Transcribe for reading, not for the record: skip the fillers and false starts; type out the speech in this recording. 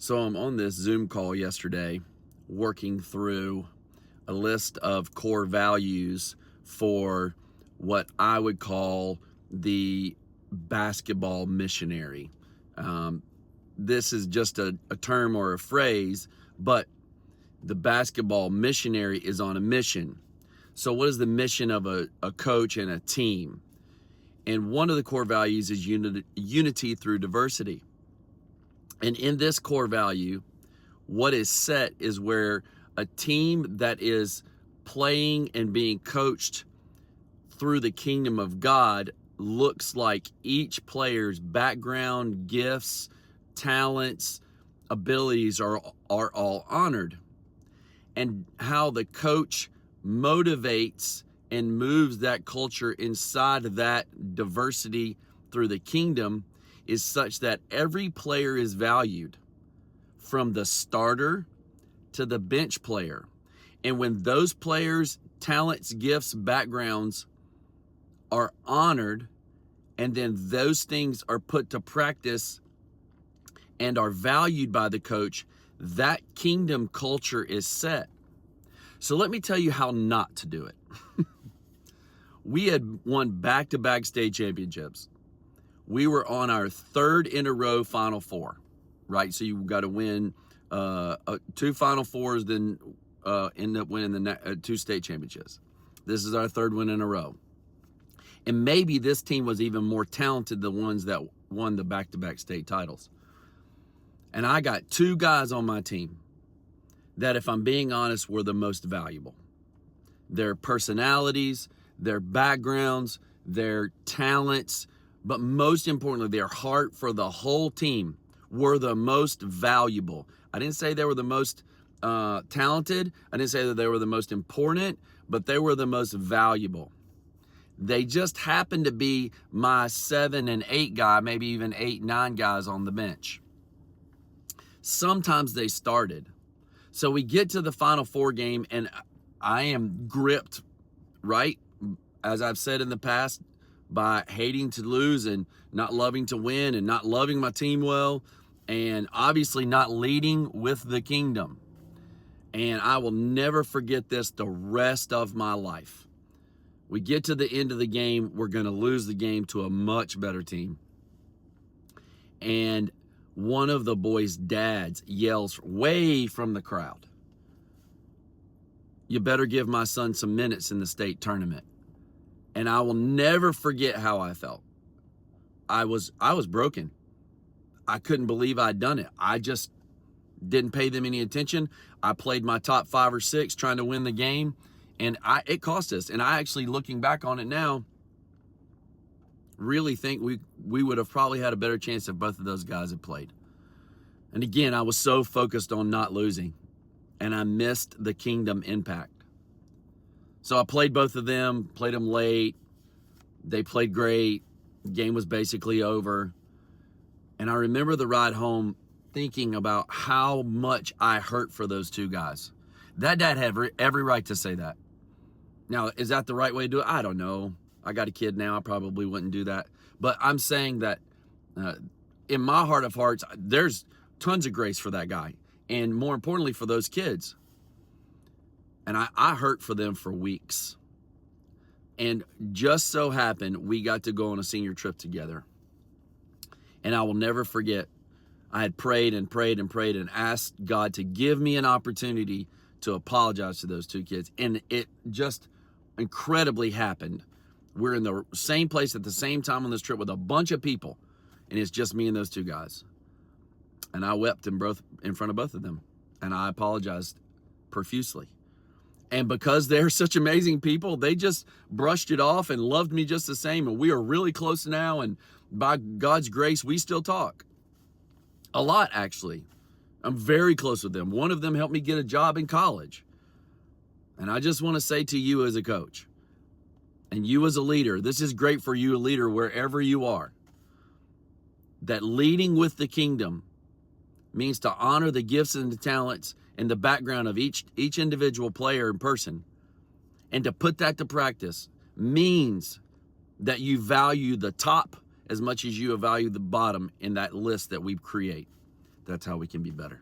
So I'm on this Zoom call yesterday working through a list of core values for what I would call the basketball missionary. This is just a term or a phrase, but the basketball missionary is on a mission. So what is the mission of a coach and a team? And one of the core values is unity through diversity. And in this core value, what is set is where a team that is playing and being coached through the kingdom of God looks like each player's background, gifts, talents, abilities are all honored. And how the coach motivates and moves that culture inside of that diversity through the kingdom is such that every player is valued, from the starter to the bench player. And when those players' talents, gifts, backgrounds are honored, and then those things are put to practice and are valued by the coach, that kingdom culture is set. So let me tell you how not to do it. We had won back-to-back state championships. We were on our third in a row Final Four, right? So you got to win two Final Fours, then end up winning the two state championships. This is our third win in a row. And maybe this team was even more talented than the ones that won the back-to-back state titles. And I got two guys on my team that, if I'm being honest, were the most valuable. Their personalities, their backgrounds, their talents, but most importantly, their heart for the whole team were the most valuable. I didn't say they were the most talented. I didn't say that they were the most important, but they were the most valuable. They just happened to be my 7 and 8 guy, maybe even 8, 9 guys on the bench. Sometimes they started. So we get to the Final Four game, and I am gripped, right? As I've said in the past, by hating to lose and not loving to win and not loving my team well, and obviously not leading with the kingdom. And I will never forget this the rest of my life. We get to the end of the game, we're going to lose the game to a much better team. And one of the boys' dads yells way from the crowd, "You better give my son some minutes in the state tournament." And I will never forget how I felt. I was broken. I couldn't believe I'd done it. I just didn't pay them any attention. I played my top 5 or 6 trying to win the game, and it cost us. And I actually, looking back on it now, really think we would have probably had a better chance if both of those guys had played. And again, I was so focused on not losing, and I missed the kingdom impact. So I played both of them, played them late. They played great. The game was basically over. And I remember the ride home thinking about how much I hurt for those two guys. That dad had every right to say that. Now, is that the right way to do it? I don't know. I got a kid now. I probably wouldn't do that. But I'm saying that in my heart of hearts, there's tons of grace for that guy. And more importantly, for those kids. And I hurt for them for weeks. And just so happened, we got to go on a senior trip together. And I will never forget, I had prayed and prayed and prayed and asked God to give me an opportunity to apologize to those two kids. And it just incredibly happened. We're in the same place at the same time on this trip with a bunch of people. And it's just me and those two guys. And I wept in front of both of them. And I apologized profusely. And because they're such amazing people, they just brushed it off and loved me just the same. And we are really close now. And by God's grace, we still talk. A lot, actually. I'm very close with them. One of them helped me get a job in college. And I just want to say to you as a coach, and you as a leader, this is great for you, a leader, wherever you are, that leading with the kingdom means to honor the gifts and the talents and the background of each individual player and person, and to put that to practice means that you value the top as much as you value the bottom in that list that we create. That's how we can be better.